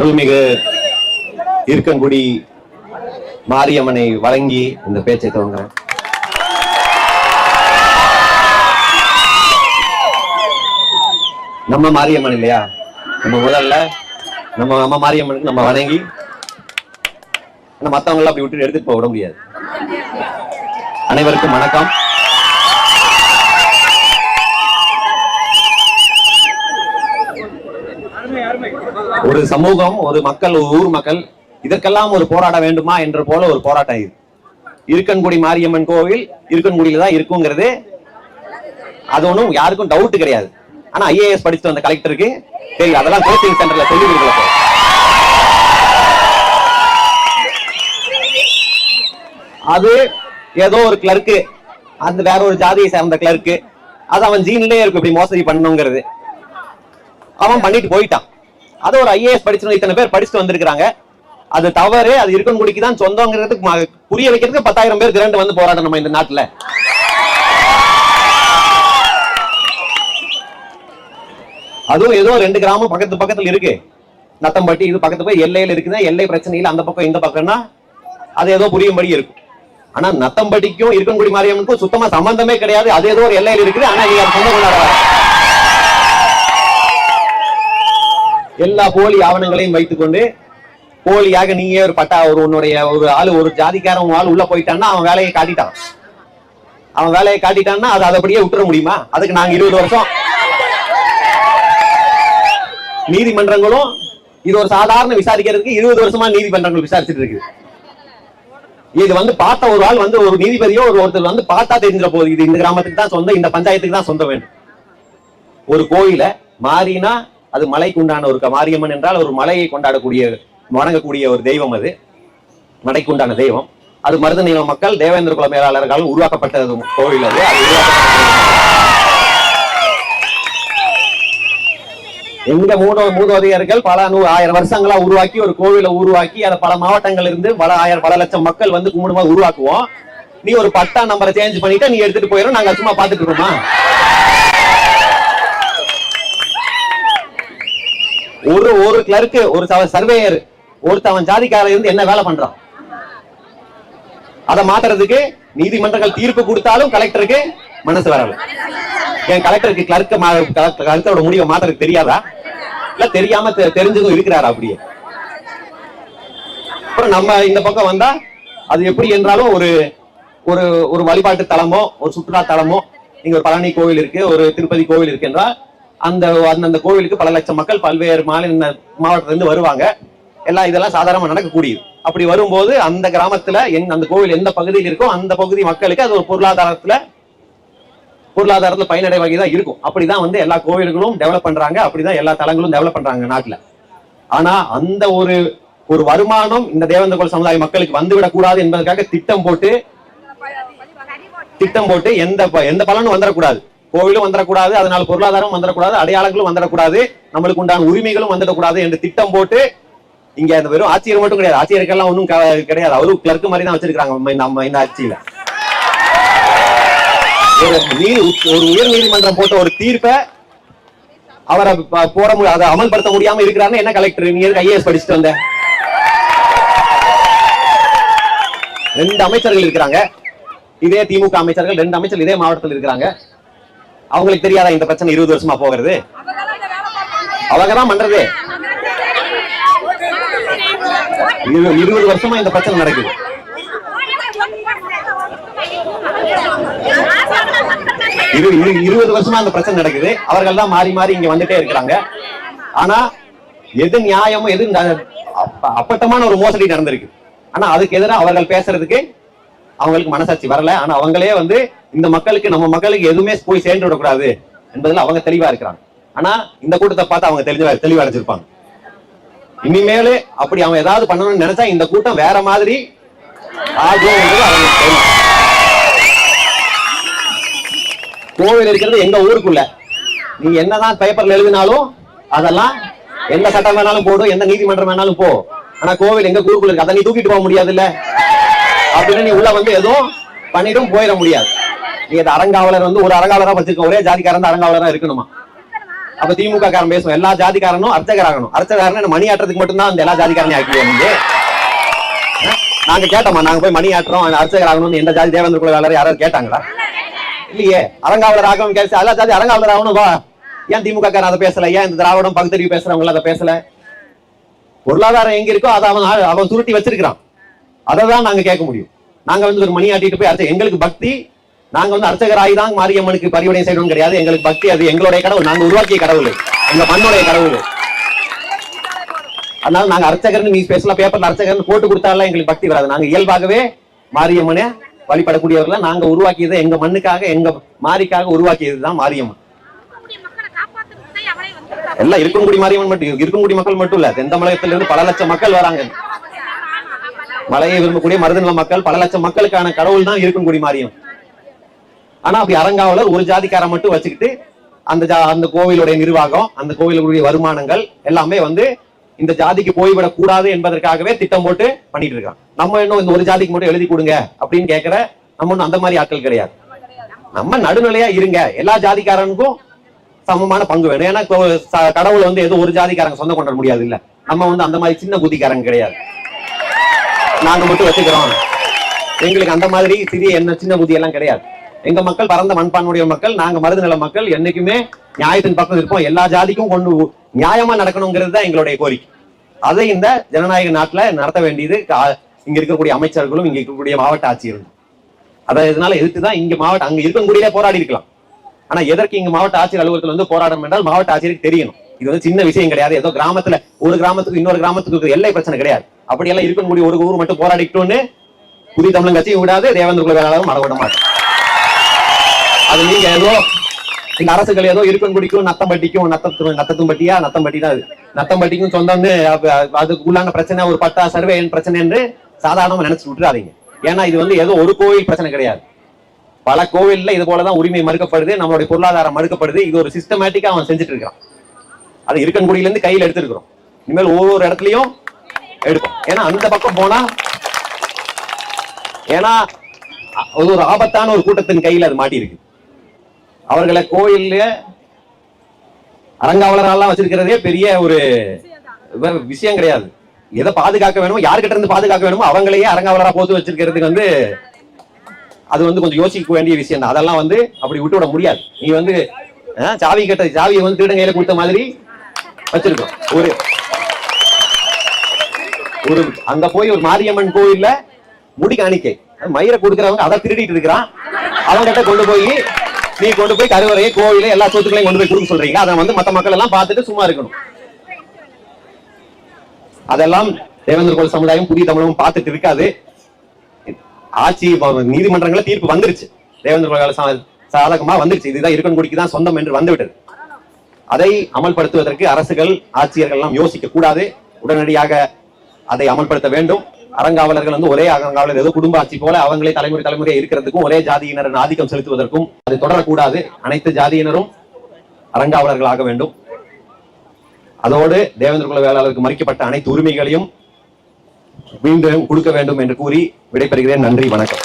அருள்மிகு இருக்கன்குடி மாரியம்மனை வழங்கி இந்த பேச்சை துவங்குறேன். நம்ம மாரியம்மன் இல்லையா, நம்ம முதல்ல நம்ம அம்மா மாரியம்மனுக்கு நம்ம வணங்கி மத்தவங்க எல்லாம் அப்படி விட்டு எடுத்துட்டு போக விட முடியாது. அனைவருக்கும் வணக்கம். ஒரு சமூகம், ஒரு மக்கள், ஒரு ஊர் மக்கள் இதற்கெல்லாம் ஒரு போராட வேண்டுமா என்ற போல ஒரு போராட்டம் இது. இருக்கன்குடி மாரியம்மன் கோவில் இருக்கன்குடியில தான் இருக்குங்கிறது அது ஒன்றும் யாருக்கும் டவுட் கிடையாது. ஆனா ஐஏஎஸ் படிச்சுட்டு வந்த கலெக்டருக்கு சரி அதெல்லாம் கோச்சிங் சென்டர்ல சொல்லி கொடுக்கல. அது ஏதோ ஒரு கிளர்க்கு, அந்த வேற ஒரு ஜாதியை சேர்ந்த கிளர்க்கு, அது அவன் ஜீன்லயே இருக்கு இப்படி மோசடி பண்ணணுங்கிறது. அவன் பண்ணிட்டு போயிட்டான். அது ஒரு ஐஏஎஸ் படிச்சு இத்தனை பேர் படிச்சுட்டு வந்திருக்காங்க. அது தவறு, அது இருக்கன்குடிக்கு தான் சொந்தங்கிறதுக்கு புரிய வைக்கிறதுக்கு 10,000 பேர் திரண்டு வந்து போராட்டம் நம்ம இந்த நாட்டுல. அதுவும் ஏதோ 2 கிராமம் பக்கத்துல இருக்கு. நத்தம்பட்டி இது பக்கத்து போய் எல்லையில இருக்குதா, எல்லை பிரச்சனை இல்லை. அந்த பக்கம் இந்த பக்கம்னா அது ஏதோ புரியும்படி இருக்கும். ஆனா நத்தம்பட்டிக்கும் இருக்கன்குடி மாரியம்மனுக்கும் சுத்தமா சம்பந்தமே கிடையாது. அது ஏதோ ஒரு எல்லையில் இருக்குது. ஆனா நீங்க சொந்த கொண்டாட எல்லா போலி ஆவணங்களையும் வைத்துக்கொண்டு போலியாக நீங்க ஒரு பட்டா உன்னுடைய ஒரு ஆளு, ஒரு ஜாதிக்காரன் ஆள் உள்ள போயிட்டான்னா அவன் வேலையை காட்டிட்டான். அவன் வேலையை காட்டிட்டான்னா அது அப்படியே விட்டுற முடியுமா? அதுக்கு நாங்க 20 வருஷம் நீதிமன்றங்களும் இது ஒரு சாதாரண விசாரிக்கிறதுக்கு 20 வருஷமா நீதிமன்றங்கள் விசாரிச்சுட்டு இருக்கு. இது வந்து பார்த்த ஒரு ஆள் வந்து ஒரு நீதிபதியோ ஒருத்தர் வந்து பார்த்தா தெரிஞ்சிட போகுது இது இந்த கிராமத்துக்கு தான் சொந்தம், இந்த பஞ்சாயத்துக்கு தான் சொந்த வேண்டும். ஒரு கோயில மாறினா அது மலைக்கு உண்டான ஒரு மாரியம்மன் என்றால் ஒரு மலையை கொண்டாடக்கூடிய வணங்கக்கூடிய ஒரு தெய்வம். அது மலைக்கு உண்டான தெய்வம். அது மருதநில மக்கள் தேவேந்திர குல மேலாளர்களால் உருவாக்கப்பட்ட கோவில். அது எங்க மூதோதையர்கள் பல 1000 வருஷங்களா உருவாக்கி ஒரு கோவிலை உருவாக்கி அதை பல மாவட்டங்கள் இருந்து பல லட்சம் மக்கள் வந்து கும்பிடுமா உருவாக்குவோம். நீ ஒரு பட்டா நம்பரை சேஞ்ச் பண்ணிட்டு நீ எடுத்துட்டு போயிடும், நாங்க சும்மா பாத்துட்டு இருக்கோமா? ஒரு கிளர்க்கு, ஒரு சர்வேயர், ஒருத்தவன் ஜாதிக்கார இருந்து என்ன வேலை பண்றான்? அதை மாத்துறதுக்கு நீதிமன்றங்கள் தீர்ப்பு கொடுத்தாலும் கலெக்டருக்கு மனசு வரல. என் கலெக்டருக்கு கலெக்டரோட முடிவை மாத்துறதுக்கு தெரியாதா? இல்ல தெரியாம தெரிஞ்சதும் இருக்கிறாரா? அப்படியே அப்புறம் நம்ம இந்த பக்கம் வந்தா அது எப்படி என்றாலும் ஒரு ஒரு ஒரு வழிபாட்டு தலமோ ஒரு சுற்றுலா தலமோ, இங்க ஒரு பழனி கோவில் இருக்கு, ஒரு திருப்பதி கோவில் இருக்கு என்றால் அந்த கோவிலுக்கு பல லட்சம் மக்கள் பல்வேறு மாவட்டத்துல இருந்து வருவாங்க. எல்லாம் இதெல்லாம் சாதாரணமா நடக்கக்கூடியது. அப்படி வரும்போது அந்த கிராமத்துல அந்த கோவில் எந்த பகுதியில் இருக்கோ அந்த பகுதி மக்களுக்கு அது ஒரு பொருளாதாரத்துல பயனடை வகைதான் இருக்கும். அப்படிதான் வந்து எல்லா கோவில்களும் டெவலப் பண்றாங்க. அப்படிதான் எல்லா தலங்களும் டெவலப் பண்றாங்க நாட்டுல. ஆனா அந்த ஒரு வருமானம் இந்த தேவேந்திர குல சமுதாய மக்களுக்கு வந்துவிடக் கூடாது என்பதற்காக திட்டம் போட்டு எந்த பலனும் வந்துடக்கூடாது. கோவிலும் வந்துடக்கூடாது, அதனால பொருளாதாரம் வந்துடக்கூடாது, அடையாளங்களும் வந்துடக்கூடாது, நம்மளுக்கு உண்டான உரிமைகளும் வந்துடக்கூடாது என்று திட்டம் போட்டு இங்க அந்த வெறும் ஆட்சியர் மட்டும் கிடையாது, ஆட்சியருக்கெல்லாம் ஒன்றும் கிடையாது, அவரும் கிளர்க்கு மாதிரி தான் வச்சிருக்காங்க நம்ம இந்த ஆட்சியில. ஒரு உயர் நீதிமன்றம் போட்ட ஒரு தீர்ப்பை அவரை அதை அமல்படுத்த முடியாம இருக்கிறாருன்னு என்ன கலெக்டர்? நீங்க ஐஏஎஸ் படிச்சுட்டு வந்த 2 அமைச்சர்கள் இருக்கிறாங்க, இதே திமுக அமைச்சர்கள் 2 அமைச்சர்கள் இதே மாவட்டத்தில் இருக்கிறாங்க. அவங்களுக்கு தெரியாதா இந்த பிரச்சனை 20 வருஷமா போகிறது? அவங்கதான் பண்றது. 20 வருஷமா இந்த பிரச்சனை நடக்குது. இது 20 வருஷமா அந்த பிரச்சனை நடக்குது. அவர்கள் தான் மாறி மாறி இங்க வந்துட்டே இருக்கிறாங்க. ஆனா எது நியாயமும் எது அப்பட்டமான ஒரு மோசடி நடந்திருக்கு. ஆனா அதுக்கு எதிராக அவர்கள் பேசுறதுக்கு அவங்களுக்கு மனசாட்சி வரல. ஆனா அவங்களே வந்து இந்த மக்களுக்கு, நம்ம மக்களுக்கு எதுவுமே போய் சேர்ந்து விடக்கூடாது என்பதுல அவங்க தெளிவா இருக்கிறாங்க. ஆனா இந்த கூட்டத்தை பார்த்து அவங்க தெளிவா அடைஞ்சிருப்பாங்க. இனிமேலு அப்படி அவன் ஏதாவது பண்ணணும்னு நினைச்சா இந்த கூட்டம் வேற மாதிரி ஆகும் என்பது அவங்களுக்கு தெரியும். கோவில் இருக்கிறது எங்க ஊருக்குள்ள. நீங்க என்னதான் பேப்பர்ல எழுதினாலும் அதெல்லாம் எந்த சட்டம் வேணாலும் போடும், எந்த நீதிமன்றம் வேணாலும் போ. ஆனா கோவில் எங்க ஊருக்குள்ள இருக்கு, அதை நீ தூக்கிட்டு போக முடியாது இல்ல. அப்படின்னு நீ உள்ள வந்து எதுவும் பண்ணிட்டும் போயிட முடியாது. நீ அரங்காவலர் வந்து ஒரு அரங்காவலரா வச்சிருக்க, ஒரே ஜாதிக்காரன் அரங்காவலரா இருக்கணுமா? அப்ப திமுக காரன் பேசுவோம் எல்லா ஜாதிக்காரனும் அர்ச்சகராகணும். அர்ச்சகராகணும் மணி ஆட்டுறதுக்கு மட்டும்தான் அந்த எல்லா ஜாதிக்காரனையும் ஆக்கிடுவோம். நீங்க நாங்க கேட்டோமா? நாங்க போய் மணி ஆட்டுறோம் அர்ச்சகராகணும்னு எந்த ஜாதி தேவேந்திர குல வேளாளர் யாராவது கேட்டாங்களா? இல்லையே. அரங்காவலர் ஆகணும் கேட்டு எல்லா ஜாதி அரங்காவலர் ஆகணும். ஏன் திமுக காரன் அதை பேசல? ஏன் இந்த திராவிடம் பகுத்தறிவு பேசுறவங்க அதை பேசல? பொருளாதாரம் எங்க இருக்கோ அதை அவன் சுருட்டி வச்சிருக்கிறான். அதை தான் நாங்க கேட்க முடியும். நாங்க வந்து ஒரு மணி ஆட்டிட்டு போய் அர்ச்சக, எங்களுக்கு பக்தி, நாங்க வந்து அர்ச்சகராகி தான் மாரியம்மனுக்கு பரிவடை செய்யணும் கிடையாது. எங்களுக்கு பக்தி அது எங்களுடைய கடவுள், நாங்க உருவாக்கிய கடவுள், எங்க மண்ணுடைய கடவுள். அதனால நாங்க அர்ச்சகர்னு நீ ஸ்பெஷலா பேப்பர்ல அர்ச்சகர்னு போட்டு கொடுத்தாலும் எங்களுக்கு பக்தி வராது. நாங்க இயல்பாகவே மாரியம்மனை வழிபடக்கூடியவர்கள். நாங்க உருவாக்கியது எங்க மண்ணுக்காக, எங்க மாரிக்காக உருவாக்கியதுதான் மாரியம்மன். எல்லாம் இருக்கன்குடி மாரியம்மன் மட்டும், இருக்கன்குடி மக்கள் மட்டும் இல்ல, தென் தமிழகத்தில இருந்து பல லட்சம் மக்கள் வராங்க. மலையை விரும்பக்கூடிய மருதநில மக்கள், பல லட்சம் மக்களுக்கான கடவுள் தான் இருக்கன்குடி மாரியம்மன். ஆனா அப்படி அரங்காவலர் ஒரு ஜாதிக்காரன் மட்டும் வச்சுக்கிட்டு அந்த கோவிலுடைய நிர்வாகம், அந்த கோவிலுடைய வருமானங்கள் எல்லாமே வந்து இந்த ஜாதிக்கு போய்விடக் கூடாது என்பதற்காகவே திட்டம் போட்டு பண்ணிட்டு இருக்கான். நம்ம இன்னும் இந்த ஒரு ஜாதிக்கு மட்டும் எழுதி கொடுங்க அப்படின்னு கேட்கிற நம்ம ஒன்னும் அந்த மாதிரி ஆட்கள் கிடையாது. நம்ம நடுநிலையா இருங்க, எல்லா ஜாதிக்காரனுக்கும் சமமான பங்கு வேணும். ஏன்னா கடவுள் வந்து ஏதோ ஒரு ஜாதிக்காரங்க சொந்தம் கொண்டாட முடியாது இல்ல. நம்ம வந்து அந்த மாதிரி சின்ன புத்திக்காரங்க கிடையாது. நாங்க மட்டும் வச்சுக்கிறோம், எங்களுக்கு அந்த மாதிரி சிறிய என்ன சின்ன புத்தி எல்லாம் கிடையாது. எங்க மக்கள் பரந்த மண்பான்மையுடைய மக்கள், நாங்க மருதநில மக்கள், என்னைக்குமே நியாயத்தின் பக்கம் இருப்போம். எல்லா ஜாதிக்கும் கொண்டு நியாயமா நடக்கணுங்கிறது தான் எங்களுடைய கோரிக்கை. அதை இந்த ஜனநாயக நாட்டுல நடத்த வேண்டியது இங்க இருக்கக்கூடிய அமைச்சர்களும் இங்க இருக்கக்கூடிய மாவட்ட ஆட்சியரும். அதை இதனால எதிர்த்துதான் இங்க மாவட்ட அங்க இருக்கக்கூடிய போராடி இருக்கலாம். ஆனா எதற்கு இங்க மாவட்ட ஆட்சியர் அலுவலகத்தில் வந்து போராடணும் என்றால் மாவட்ட ஆட்சியருக்கு தெரியணும் இது வந்து சின்ன விஷயம் கிடையாது. ஏதோ கிராமத்துல ஒரு கிராமத்துக்கு இன்னொரு கிராமத்துக்கு எல்லை பிரச்சனை கிடையாது. அப்படியெல்லாம் இருக்கக்கூடிய ஒரு ஊர் மட்டும் போராடிக்கிட்டோன்னு புதிய தமிழன் கட்சியும் விடாது, தேவேந்திர குல வேளாளரும் மறவிட மாட்டோம். அது நீங்க ஏதோ இந்த அரசுகள் ஏதோ இருக்கன்குடிக்கும் நத்தம்பட்டிக்கும் நத்தத்தும்பட்டியா நத்தம்பட்டி தான் அது நத்தம்பட்டிக்கும் சொந்தம்னு அதுக்குள்ளான பிரச்சனை ஒரு பட்டா சர்வே பிரச்சனை என்று சாதாரணமா நினைச்சு விட்டுறாதீங்க. ஏன்னா இது வந்து ஏதோ ஒரு கோவில் பிரச்சனை கிடையாது. பல கோவில்ல இது போலதான் உரிமை மறுக்கப்படுது, நம்மளுடைய பொருளாதாரம் மறுக்கப்படுது. இது ஒரு சிஸ்டமேட்டிக்கா அவன் செஞ்சுட்டு இருக்கான். அது இருக்கன்குடியில இருந்து கையில் எடுத்திருக்கிறோம். இனிமேல் ஒவ்வொரு இடத்துலயும் எடுக்கும். ஏன்னா அந்த பக்கம் போனா ஏன்னா ஒரு ஆபத்தான ஒரு கூட்டத்தின் கையில் அது மாட்டி இருக்கு. அவர்களை கோயில்ல அரங்காவலரெல்லாம் வச்சிருக்கிறதே பெரிய ஒரு விஷயம் கிடையாது. எதை பாதுகாக்க வேணுமோ, யாருக்கிட்ட இருந்து பாதுகாக்க வேணுமோ அவங்களையே அரங்காவலரா போட்டு வச்சிருக்கிறதுக்கு வந்து அது வந்து கொஞ்சம் யோசிக்க வேண்டிய விஷயம் தான். அதெல்லாம் வந்து அப்படி விட்டு விட முடியாது. நீ வந்து சாவியை வந்து திருடன் கையில கொடுத்த மாதிரி வச்சிருக்கோம். ஒரு அங்க போய் ஒரு மாரியம்மன் கோயில்ல முடி காணிக்கை மயிரை கொடுக்கிறவங்க அதை திருடிட்டு இருக்கிறான். அவங்கிட்ட கொண்டு போய் நீ கொண்டு போய் கருவறையை கோவில எல்லா சொத்துக்களையும் கொண்டு போய் கொடுக்க சொல்றீங்க. அதை வந்து மத்த மக்கள் எல்லாம் பார்த்துட்டு சும்மா இருக்கணும். அதெல்லாம் தேவேந்திர குல சமுதாயம் புதிய தமிழகம் பார்த்துட்டு இருக்காது. ஆட்சி நீதிமன்றங்கள தீர்ப்பு வந்துருச்சு, தேவேந்திர குல சாதகமா வந்துருச்சு. இதுதான் இருக்கன்குடிக்கு தான் சொந்தம் என்று வந்துவிட்டது. அதை அமல்படுத்துவதற்கு அரசுகள் ஆட்சியர்கள் எல்லாம் யோசிக்க கூடாது. உடனடியாக அதை அமல்படுத்த வேண்டும். அரங்காவலர்கள் வந்து ஒரே அரங்காவலர் ஏதோ குடும்ப ஆட்சி போல அவங்களே தலைமுறையா இருக்கிறதுக்கும் ஒரே ஜாதியினர் ஆதிக்கம் செலுத்துவதற்கும் அது தொடரக்கூடாது. அனைத்து ஜாதியினரும் அரங்காவலர்கள் ஆக வேண்டும். அதோடு தேவேந்திர குல வேளாளருக்கு மறிக்கப்பட்ட அனைத்து உரிமைகளையும் மீண்டும் கொடுக்க வேண்டும் என்று கூறி விடைபெறுகிறேன். நன்றி, வணக்கம்.